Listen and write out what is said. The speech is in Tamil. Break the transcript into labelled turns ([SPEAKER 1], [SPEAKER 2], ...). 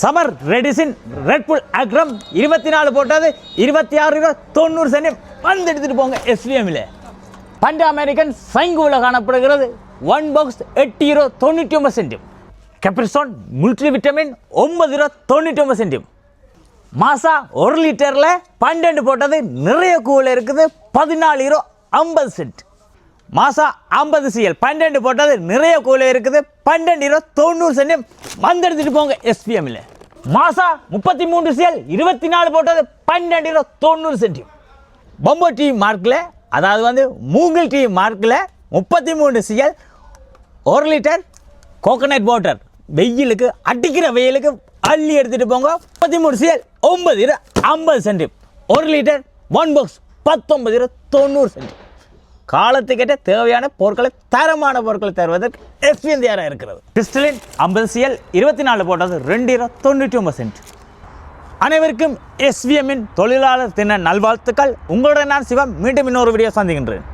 [SPEAKER 1] சமர் ரெடிசின் ரெட் புல் அக்ரம் 24 போட்டது 26 சென்ட் வந்து எடுத்துட்டு போங்க எஸ்விஎம்ல. பண்ட அமெரிக்கன் சைங்கூல காணப்படுகிறது 1 பாக்ஸ் 8 சென்ட். கெப்ரிசோன் முல்ட்ரி விட்டமின் 9 சென்ட். மாசா 1 லிட்டர்ல 12 போட்டது நிறைய கூல இருக்குது 14 சென்ட். மாசா 50 CL 12 போட்டது நிறைய கூல இருக்குது 12 சென்ட் வந்து எடுத்துட்டு போங்க எஸ்பிஎம்ல. மாசா 33 CL 24 போட்டது 12 சென்ட். பம்போ டீ மார்க்கில் அதாவது வந்து மூங்கில் டீ மார்க்கில் 33 CL 1 லிட்டர் கோகனட் வாட்டர் வெயிலுக்கு அடிக்கிற வெயிலுக்கு அள்ளி எடுத்துட்டு போங்க 33 CL 9 cent. 1 litre 1 box 19 cent. காலத்துக்கிட்ட தேவையான பொருட்களை தரமான பொருட்களை தருவதற்கு எஸ்பிஎம் தயாராக இருக்கிறது. கிறிஸ்டலின் 50 CL 24 போட்டது 2 சென்ட். அனைவருக்கும் எஸ்விஎம்மின் தொழிலாளர் தின நல்வாழ்த்துக்கள். உங்களுடன் நான் சிவம். மீண்டும் இன்னொரு வீடியோ சந்திக்கின்றேன்.